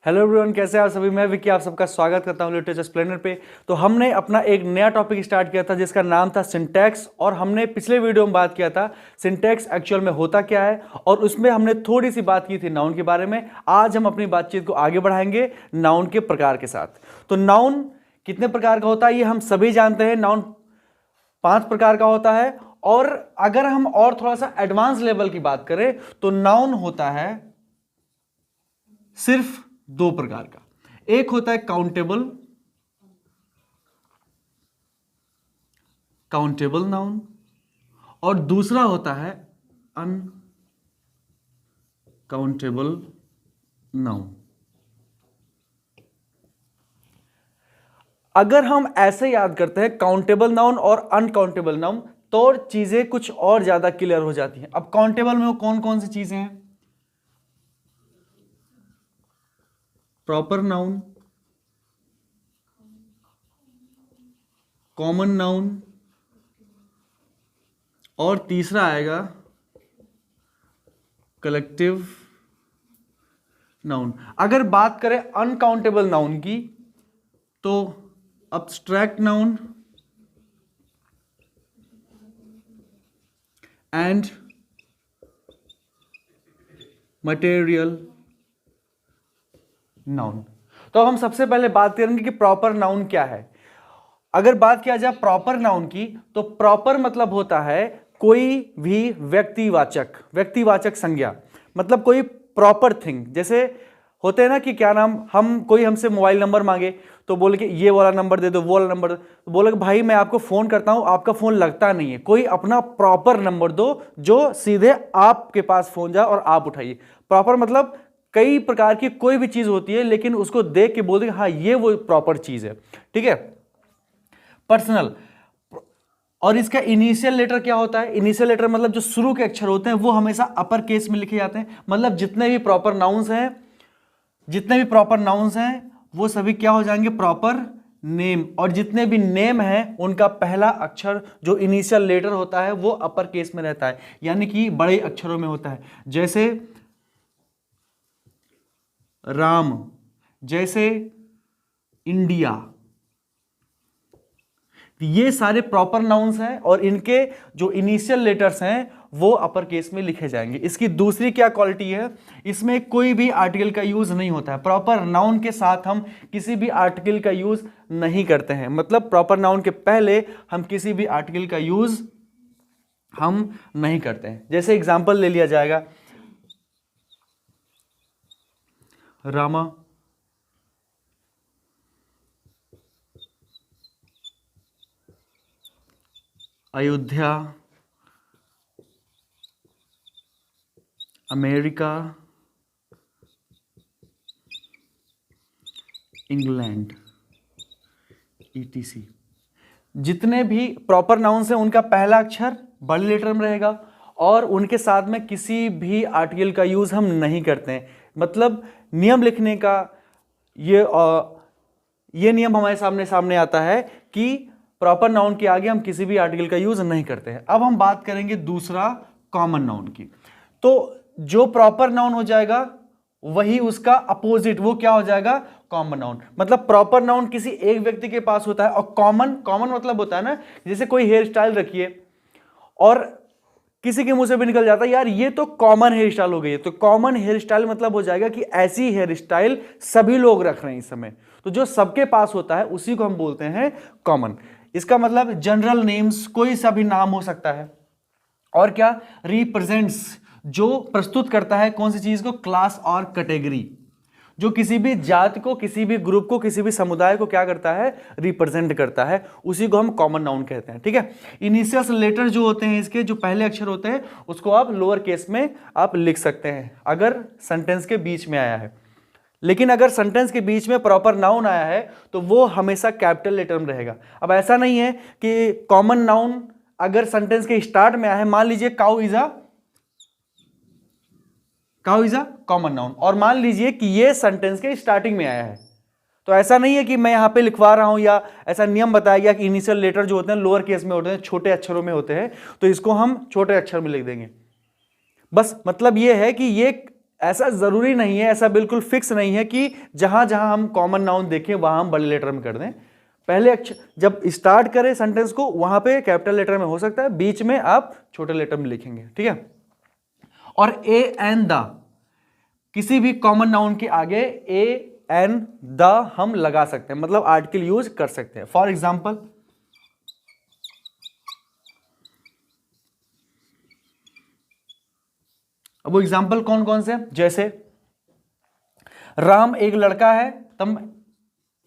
Hello everyone, कैसे हैं आप सभी। मैं विकी आप सबका स्वागत करता हूं लिटरेचर स्प्लेंडर पे। तो हमने अपना एक नया टॉपिक स्टार्ट किया था जिसका नाम था सिंटैक्स, और हमने पिछले वीडियो में बात किया था सिंटैक्स एक्चुअल में होता क्या है, और उसमें हमने थोड़ी सी बात की थी नाउन के बारे में। आज हम अपनी बातचीत को आगे बढ़ाएंगे नाउन के प्रकार के साथ। तो नाउन कितने प्रकार का होता है ये हम सभी जानते हैं। नाउन 5 प्रकार का होता है, और अगर हम और थोड़ा सा एडवांस लेवल की बात करें तो नाउन होता है सिर्फ 2 प्रकार का। एक होता है काउंटेबल नाउन, और दूसरा होता है अनकाउंटेबल नाउन। अगर हम ऐसे याद करते हैं काउंटेबल नाउन और अनकाउंटेबल नाउन तो चीजें कुछ और ज्यादा क्लियर हो जाती हैं। अब काउंटेबल में वो कौन कौन सी चीजें हैं? प्रॉपर नाउन, कॉमन नाउन, और तीसरा आएगा कलेक्टिव नाउन। अगर बात करें अनकाउंटेबल नाउन की तो abstract noun and material noun. तो हम सबसे पहले बात करेंगे कि प्रॉपर नाउन क्या है। अगर बात किया जाए प्रॉपर नाउन की तो प्रॉपर मतलब होता है कोई भी व्यक्तिवाचक संज्ञा, मतलब कोई प्रॉपर थिंग। जैसे होते हैं ना कि क्या नाम, हम कोई हमसे मोबाइल नंबर मांगे तो बोले कि ये वाला नंबर दे दो, वो वाला नंबर, तो बोले कि भाई मैं आपको फोन करता हूं, आपका फोन लगता नहीं है, कोई अपना प्रॉपर नंबर दो जो सीधे आपके पास फोन जाए और आप उठाइए। प्रॉपर मतलब कई प्रकार की कोई भी चीज होती है लेकिन उसको देख के बोल दे हाँ ये वो प्रॉपर चीज है, ठीक है। पर्सनल, और इसका इनिशियल लेटर क्या होता है? इनिशियल लेटर मतलब जो शुरू के अक्षर होते हैं वो हमेशा अपर केस में लिखे जाते हैं। मतलब जितने भी प्रॉपर नाउन्स हैं वो सभी क्या हो जाएंगे? Proper name. और जितने भी नेम हैं उनका पहला अक्षर जो इनिशियल लेटर होता है वो अपर केस में रहता है, यानी कि बड़े अक्षरों में होता है। जैसे राम, जैसे इंडिया, ये सारे प्रॉपर नाउन्स हैं और इनके जो इनिशियल लेटर्स हैं वो अपर केस में लिखे जाएंगे। इसकी दूसरी क्या क्वालिटी है? इसमें कोई भी आर्टिकल का यूज नहीं होता है। प्रॉपर नाउन के साथ हम किसी भी आर्टिकल का यूज नहीं करते हैं, मतलब प्रॉपर नाउन के पहले हम किसी भी आर्टिकल का यूज हम नहीं करते हैं। जैसे एग्जांपल ले लिया जाएगा, Rama, Ayodhya, America, England, etc. जितने भी प्रॉपर नाउन्स हैं उनका पहला अक्षर बड़े लेटर में रहेगा और उनके साथ में किसी भी आर्टिकल का यूज हम नहीं करते हैं। मतलब नियम लिखने का ये नियम हमारे सामने आता है कि प्रॉपर नाउन के आगे हम किसी भी आर्टिकल का यूज नहीं करते हैं। अब हम बात करेंगे दूसरा कॉमन नाउन की। तो जो प्रॉपर नाउन हो जाएगा वही उसका अपोजिट, वो क्या हो जाएगा? Common noun. मतलब प्रॉपर नाउन किसी एक व्यक्ति के पास होता है, और कॉमन मतलब होता है ना, जैसे कोई हेयर स्टाइल रखिए और किसी के मुंह से भी निकल जाता है यार ये तो कॉमन हेयर स्टाइल हो गई है, तो कॉमन हेयर स्टाइल मतलब हो जाएगा कि ऐसी हेयर स्टाइल सभी लोग रख रहे हैं इस समय। तो जो सबके पास होता है उसी को हम बोलते हैं कॉमन। इसका मतलब जनरल नेम्स, कोई सा भी नाम हो सकता है। और क्या? रिप्रेजेंट्स, जो प्रस्तुत करता है कौन सी चीज को? क्लास और कैटेगरी, जो किसी भी जाति को, किसी भी ग्रुप को, किसी भी समुदाय को क्या करता है? रिप्रेजेंट करता है, उसी को हम कॉमन नाउन कहते हैं, ठीक है। इनिशियल लेटर जो होते हैं इसके, जो पहले अक्षर होते हैं उसको आप लोअर केस में आप लिख सकते हैं अगर सेंटेंस के बीच में आया है। लेकिन अगर सेंटेंस के बीच में प्रॉपर नाउन आया है तो वो हमेशा कैपिटल लेटर में रहेगा। अब ऐसा नहीं है कि कॉमन नाउन अगर सेंटेंस के स्टार्ट में आया है, मान लीजिए cow is a common noun, और मान लीजिए कि ये सेंटेंस के स्टार्टिंग में आया है, तो ऐसा नहीं है कि मैं यहां पे लिखवा रहा हूं या ऐसा नियम बताया गया कि इनिशियल लेटर जो होते हैं लोअर केस में होते हैं, छोटे अक्षरों में होते हैं, तो इसको हम छोटे अक्षर में लिख देंगे। बस मतलब ये है कि ये ऐसा जरूरी नहीं है, ऐसा बिल्कुल फिक्स नहीं है कि जहां जहां हम कॉमन नाउन देखें वहां हम बड़े लेटर में कर दें। पहले जब स्टार्ट करें सेंटेंस को वहां पे कैपिटल लेटर में हो सकता है, बीच में आप छोटे लेटर में लिखेंगे, ठीक है। और ए एन द, किसी भी कॉमन नाउन के आगे ए एन द हम लगा सकते हैं, मतलब आर्टिकल यूज कर सकते हैं। फॉर एग्जाम्पल, अब वो एग्जाम्पल कौन कौन से, जैसे राम एक लड़का है, तब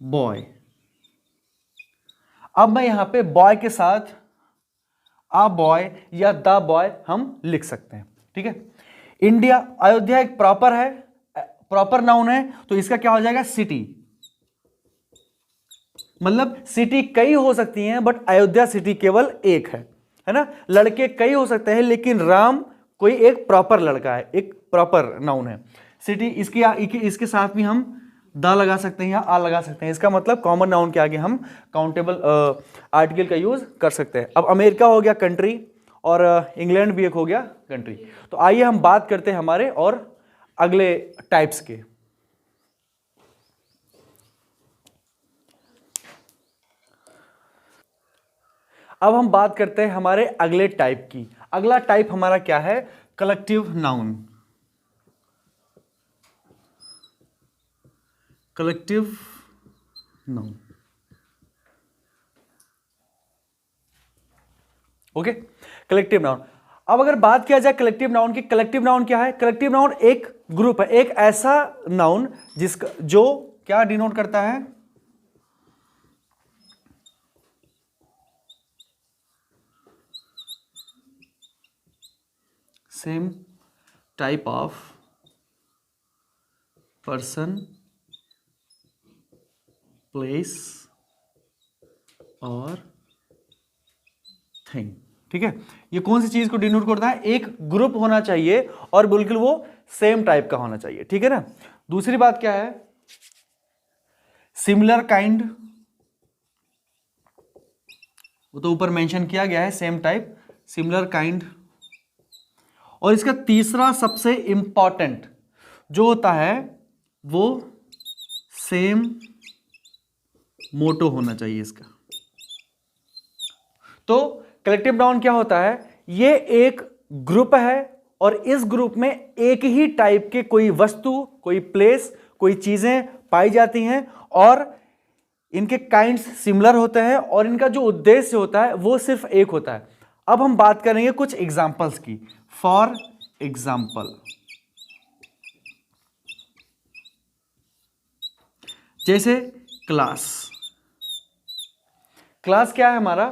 बॉय। अब मैं यहां पे बॉय के साथ अ बॉय या द बॉय हम लिख सकते हैं, ठीक है। इंडिया, अयोध्या एक प्रॉपर है, प्रॉपर नाउन है, तो इसका क्या हो जाएगा, सिटी। मतलब सिटी कई हो सकती हैं बट अयोध्या सिटी केवल एक है ना। लड़के कई हो सकते हैं लेकिन राम कोई एक प्रॉपर लड़का है, एक प्रॉपर नाउन है। सिटी इसके साथ भी हम द लगा सकते हैं या आ लगा सकते हैं, इसका मतलब कॉमन नाउन के आगे हम काउंटेबल आर्टिकल का यूज कर सकते हैं। अब अमेरिका हो गया कंट्री और इंग्लैंड भी एक हो गया कंट्री। तो आइए हम बात करते हैं हमारे और अगले टाइप्स के। अब हम बात करते हैं हमारे अगले टाइप की। अगला टाइप हमारा क्या है, collective noun. Collective noun, okay, collective noun. अब अगर बात किया जाए कलेक्टिव नाउन की, कलेक्टिव नाउन क्या है, कलेक्टिव नाउन एक ग्रुप है, एक ऐसा नाउन जिसका जो क्या डिनोट करता है, same type of person, place और थिंग, ठीक है। ये कौन सी चीज को डिनोट करता है, एक ग्रुप होना चाहिए और बिल्कुल वो सेम टाइप का होना चाहिए, ठीक है ना। दूसरी बात क्या है, सिमिलर काइंड, वो तो ऊपर मेंशन किया गया है, सेम टाइप, सिमिलर काइंड। और इसका तीसरा सबसे इंपॉर्टेंट जो होता है वो सेम मोटो होना चाहिए इसका। तो कलेक्टिव नाउन क्या होता है, ये एक ग्रुप है और इस ग्रुप में एक ही टाइप के कोई वस्तु, कोई प्लेस, कोई चीजें पाई जाती हैं और इनके काइंड्स सिमिलर होते हैं और इनका जो उद्देश्य होता है वो सिर्फ एक होता है। अब हम बात करेंगे कुछ एग्जाम्पल्स की। फॉर एग्जाम्पल, जैसे क्लास। क्लास क्या है हमारा,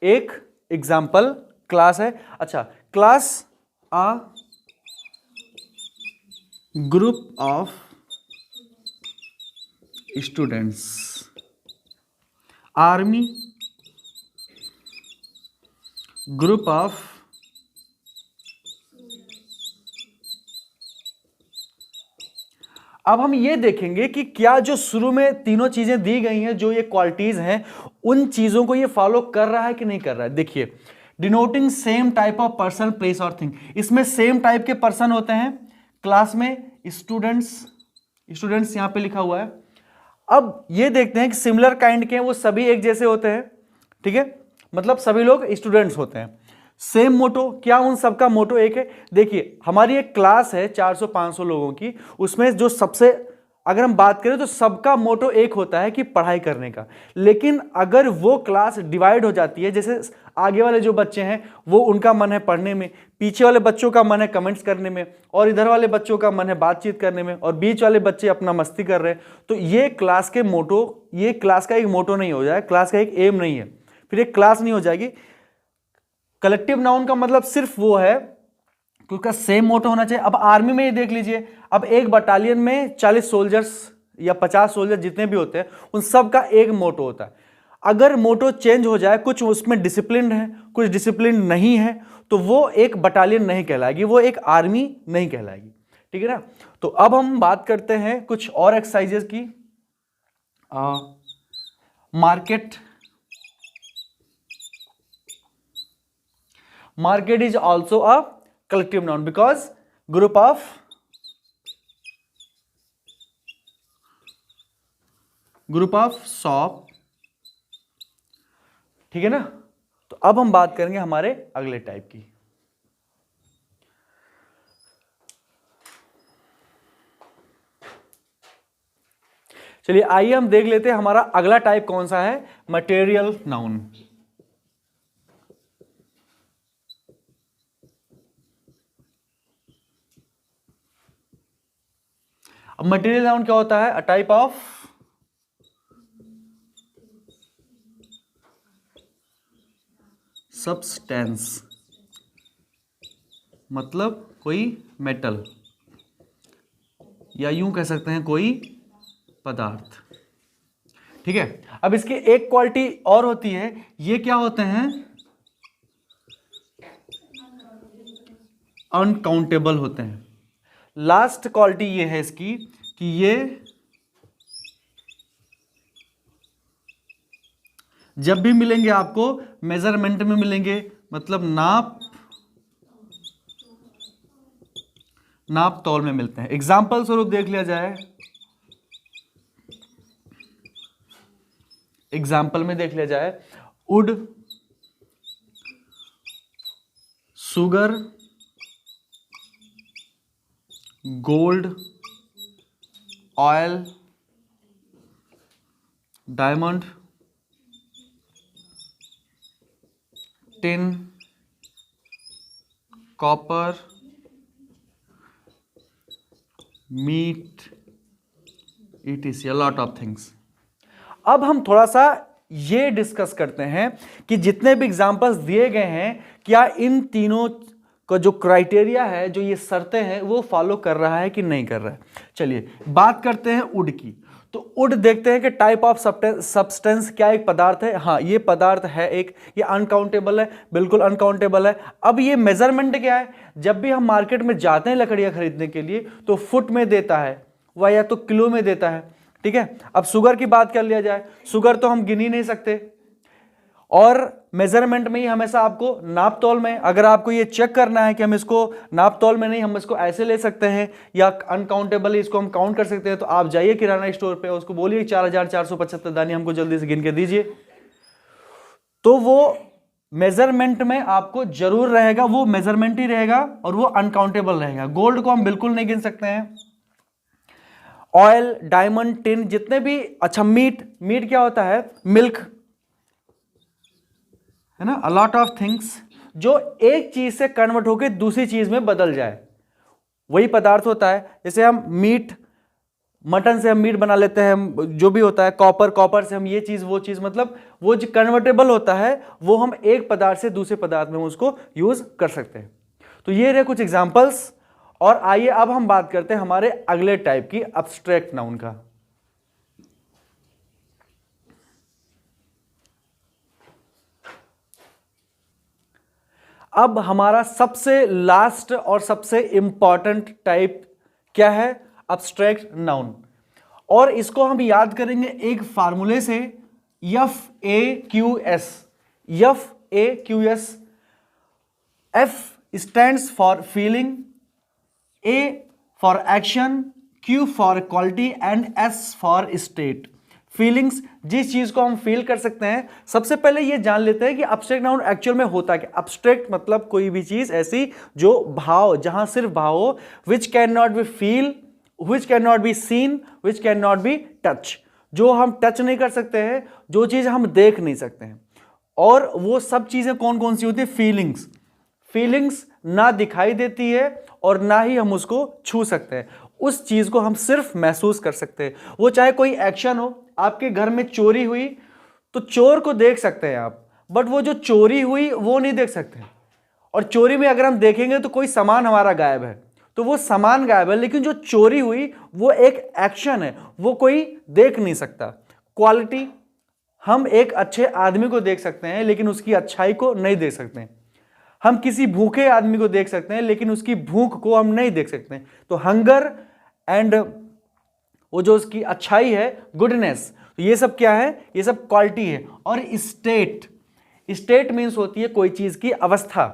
एक एग्जाम्पल क्लास है। अच्छा, class a group of students, army group of अब हम ये देखेंगे कि क्या जो शुरू में तीनों चीजें दी गई हैं, जो ये क्वालिटीज हैं, उन चीजों को ये फॉलो कर रहा है कि नहीं कर रहा है। देखिए, denoting same type of person, place और थिंग, इसमें सेम टाइप के पर्सन होते हैं। क्लास में स्टूडेंट्स, स्टूडेंट्स यहां पे लिखा हुआ है। अब ये देखते हैं कि सिमिलर काइंड के हैं, वो सभी एक जैसे होते हैं, ठीक है, मतलब सभी लोग स्टूडेंट्स होते हैं। सेम मोटो, क्या उन सबका मोटो एक है। देखिए, हमारी एक क्लास है 400-500 लोगों की, उसमें जो सबसे अगर हम बात करें तो सबका मोटो एक होता है कि पढ़ाई करने का। लेकिन अगर वो क्लास डिवाइड हो जाती है, जैसे आगे वाले जो बच्चे हैं वो उनका मन है पढ़ने में, पीछे वाले बच्चों का मन है कमेंट्स करने में, और इधर वाले बच्चों का मन है बातचीत करने में, और बीच वाले बच्चे अपना मस्ती कर रहे हैं, तो ये क्लास के मोटो, ये क्लास का एक मोटो नहीं हो जाए, क्लास का एक एम नहीं है, फिर एक क्लास नहीं हो जाएगी। कलेक्टिव नाउन का मतलब सिर्फ वो है कि उसका सेम मोटो होना चाहिए। अब आर्मी में ये देख लीजिए, अब एक बटालियन में 40 सोल्जर्स या 50 सोल्जर जितने भी होते हैं, उन सब का एक मोटो होता है। अगर मोटो चेंज हो जाए, कुछ उसमें डिसिप्लिन है, कुछ डिसिप्लिन नहीं है, तो वो एक बटालियन नहीं कहलाएगी, वो एक आर्मी नहीं कहलाएगी, ठीक है ना। तो अब हम बात करते हैं कुछ और एक्सरसाइजेस की। Market, market is also a collective noun because group of group of shop, ठीक है ना। तो अब हम बात करेंगे हमारे अगले टाइप की। चलिए आइए हम देख लेते हैं हमारा अगला टाइप कौन सा है, मटेरियल नाउन। अब मटेरियल नाउन क्या होता है, अ टाइप ऑफ सब्सटेंस, मतलब कोई मेटल, या यूं कह सकते हैं कोई पदार्थ, ठीक है। अब इसकी एक क्वालिटी और होती है, ये क्या होते हैं, अनकाउंटेबल होते हैं। लास्ट क्वालिटी ये है इसकी कि ये जब भी मिलेंगे आपको मेजरमेंट में मिलेंगे, मतलब नाप तौल में मिलते हैं। एग्जाम्पल स्वरूप देख लिया जाए, एग्जाम्पल में देख लिया जाए, wood, sugar, gold, oil, diamond, tin, copper, meat, etc, lot of things. अब हम थोड़ा सा ये डिस्कस करते हैं कि जितने भी एग्जांपल्स दिए गए हैं, क्या इन तीनों का जो क्राइटेरिया है, जो ये शर्तें हैं, वो फॉलो कर रहा है कि नहीं कर रहा है। चलिए बात करते हैं वुड की। तो वुड देखते हैं कि टाइप ऑफ सब्सटेंस, क्या एक पदार्थ है, हाँ ये पदार्थ है एक, ये अनकाउंटेबल है, बिल्कुल अनकाउंटेबल है। अब ये मेजरमेंट क्या है, जब भी हम मार्केट में जाते हैं लकड़ियां खरीदने के लिए तो फुट में देता है, वह या तो किलो में देता है, ठीक है। अब शुगर की बात कर लिया जाए, शुगर तो हम गिन ही नहीं सकते, और मेजरमेंट में ही हमेशा आपको नाप तौल में, अगर आपको ये चेक करना है कि हम इसको नाप तौल में नहीं, हम इसको ऐसे ले सकते हैं या अनकाउंटेबल इसको हम काउंट कर सकते हैं, तो आप जाइए किराना स्टोर पे, उसको बोलिए 4475 दाने हमको जल्दी से गिन के दीजिए, तो वो मेजरमेंट में आपको जरूर रहेगा, वो मेजरमेंट ही रहेगा और वो अनकाउंटेबल रहेगा। गोल्ड को हम बिल्कुल नहीं गिन सकते हैं, ऑयल, डायमंड, टिन, जितने भी, अच्छा मीट क्या होता है, मिल्क, है ना, अ लॉट ऑफ थिंग्स, जो एक चीज से कन्वर्ट होकर दूसरी चीज में बदल जाए, वही पदार्थ होता है। जैसे हम मीट, मटन से हम मीट बना लेते हैं, जो भी होता है, कॉपर से हम ये चीज वो चीज, मतलब वो जो कन्वर्टेबल होता है, वो हम एक पदार्थ से दूसरे पदार्थ में उसको यूज कर सकते हैं। तो ये रहे कुछ एग्जांपल्स। और आइए अब हम बात करते हैं हमारे अगले टाइप की, अब्स्ट्रैक्ट नाउन का। अब हमारा सबसे लास्ट और सबसे इंपॉर्टेंट टाइप क्या है, अब्स्ट्रैक्ट नाउन। और इसको हम याद करेंगे एक फार्मूले से, FAQS। FAQS, F stands for feeling, A for action, Q for quality and S for state. Feelings, जिस चीज को हम फील कर सकते हैं। सबसे पहले ये जान लेते हैं कि अब्स्ट्रैक्ट नाउन एक्चुअल में होता क्या। अब्स्ट्रैक्ट मतलब कोई भी चीज ऐसी जो भाव, जहां सिर्फ भाव हो, which can not be feel, which can not be seen, which can not be touch. जो हम टच नहीं कर सकते हैं, जो चीज हम देख नहीं सकते हैं। और वो सब चीजें कौन कौन सी होती है, फीलिंग्स। फीलिंग्स ना दिखाई देती है और ना ही हम उसको छू सकते हैं, उस चीज को हम सिर्फ महसूस कर सकते हैं। वो चाहे कोई एक्शन हो, आपके घर में चोरी हुई तो चोर को देख सकते हैं आप, बट वो जो चोरी हुई वो नहीं देख सकते। और चोरी में अगर हम देखेंगे तो कोई सामान हमारा गायब है, तो वो सामान गायब है, लेकिन जो चोरी हुई वो एक एक्शन है, वो कोई देख नहीं सकता। क्वालिटी, हम एक अच्छे आदमी को देख सकते हैं लेकिन उसकी अच्छाई को नहीं देख सकते। हम किसी भूखे आदमी को देख सकते हैं लेकिन उसकी भूख को हम नहीं देख सकते। तो हंगर एंड वो जो उसकी अच्छाई है, गुडनेस, तो ये सब क्या है, ये सब क्वालिटी है। और स्टेट, स्टेट मीन्स होती है कोई चीज की अवस्था,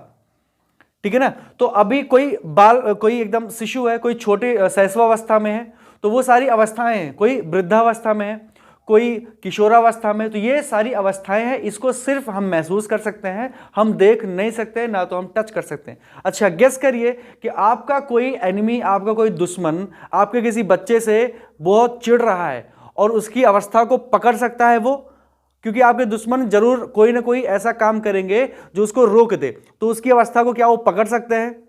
ठीक है ना। तो अभी कोई एकदम शिशु है, कोई छोटे शैशवावस्था में है, तो वो सारी अवस्थाएं हैं। कोई वृद्धावस्था में है, कोई किशोरावस्था में, तो ये सारी अवस्थाएं हैं, इसको सिर्फ हम महसूस कर सकते हैं, हम देख नहीं सकते, ना तो हम टच कर सकते हैं। अच्छा गेस करिए कि आपका कोई एनिमी, आपका कोई दुश्मन आपके किसी बच्चे से बहुत चिढ़ रहा है और उसकी अवस्था को पकड़ सकता है वो, क्योंकि आपके दुश्मन जरूर कोई ना कोई ऐसा काम करेंगे जो उसको रोक दे, तो उसकी अवस्था को क्या वो पकड़ सकते हैं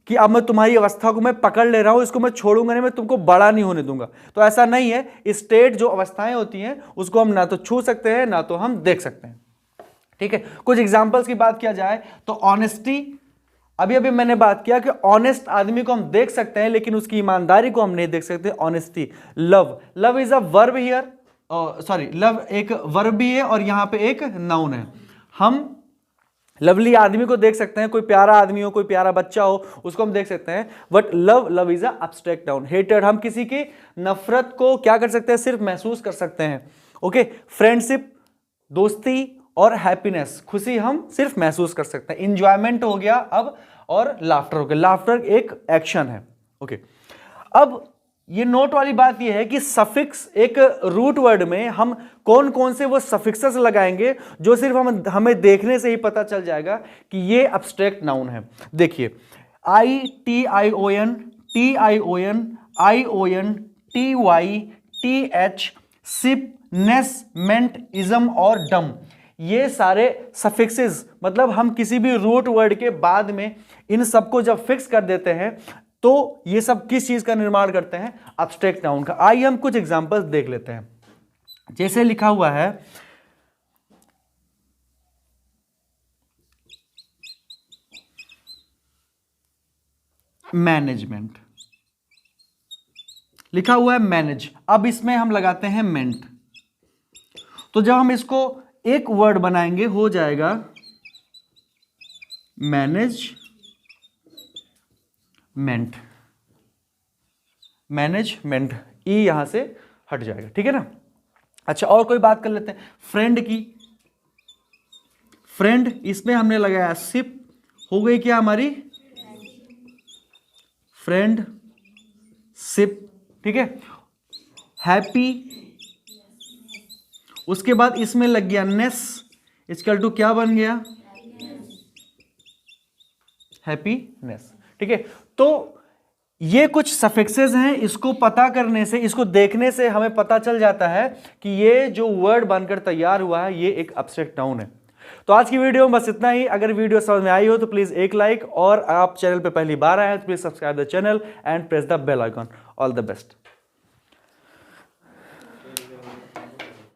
कि अब मैं तुम्हारी अवस्था को मैं पकड़ ले रहा हूं, इसको मैं छोड़ूंगा नहीं, मैं तुमको बड़ा नहीं होने दूंगा। तो ऐसा नहीं है। स्टेट जो अवस्थाएं होती हैं उसको हम ना तो छू सकते हैं ना तो हम देख सकते हैं। ठीक है, कुछ एग्जांपल्स की बात किया जाए तो ऑनेस्टी, अभी अभी मैंने बात किया कि ऑनेस्ट आदमी को हम देख सकते हैं लेकिन उसकी ईमानदारी को हम नहीं देख सकते, honesty. Love, love is a verb here, sorry love एक वर्ब भी है और यहां पे एक नाउन है। हम लवली आदमी को देख सकते हैं, कोई प्यारा आदमी हो, कोई प्यारा बच्चा हो, उसको हम देख सकते हैं, but love, love is a abstract noun. Hated, हम किसी की नफरत को क्या कर सकते हैं, सिर्फ महसूस कर सकते हैं। ओके, फ्रेंडशिप, दोस्ती, और हैप्पीनेस, खुशी हम सिर्फ महसूस कर सकते हैं। इंजॉयमेंट हो गया अब, और लाफ्टर हो गया। लाफ्टर एक एक्शन है। ओके, अब ये नोट वाली बात ये है कि सफिक्स, एक रूट वर्ड में हम कौन कौन से वो सफिक्सेस लगाएंगे जो सिर्फ हमें देखने से ही पता चल जाएगा कि ये एब्स्ट्रैक्ट नाउन है। देखिए, I T I O N, T I O N, I O N, T Y, T H, ship, ness, ment, ism और डम, ये सारे सफिक्सेस, मतलब हम किसी भी रूट वर्ड के बाद में इन सबको जब फिक्स कर देते हैं तो ये सब किस चीज का निर्माण करते हैं, एब्स्ट्रैक्ट नाउन का। आइए हम कुछ एग्जांपल्स देख लेते हैं। जैसे लिखा हुआ है मैनेजमेंट, लिखा हुआ है मैनेज, अब इसमें हम लगाते हैं मेंट, तो जब हम इसको एक वर्ड बनाएंगे हो जाएगा मैनेजमेंट, मैनेजमेंट, ई यहां से हट जाएगा। ठीक है ना। अच्छा, और कोई बात कर लेते हैं फ्रेंड की। फ्रेंड, इसमें हमने लगाया सिप, हो गई क्या हमारी फ्रेंड सिप। ठीक है, हैप्पी, उसके बाद इसमें लग गया नेस, इक्वल टू क्या बन गया, हैप्पीनेस। ठीक है, तो ये कुछ सफिक्सेस हैं, इसको पता करने से, इसको देखने से हमें पता चल जाता है कि ये जो वर्ड बनकर तैयार हुआ है ये एक एब्स्ट्रैक्ट नाउन है। तो आज की वीडियो में बस इतना ही। अगर वीडियो समझ में आई हो तो प्लीज एक लाइक, और आप चैनल पे पहली बार आए हैं तो please subscribe the channel and press the bell icon. All the best.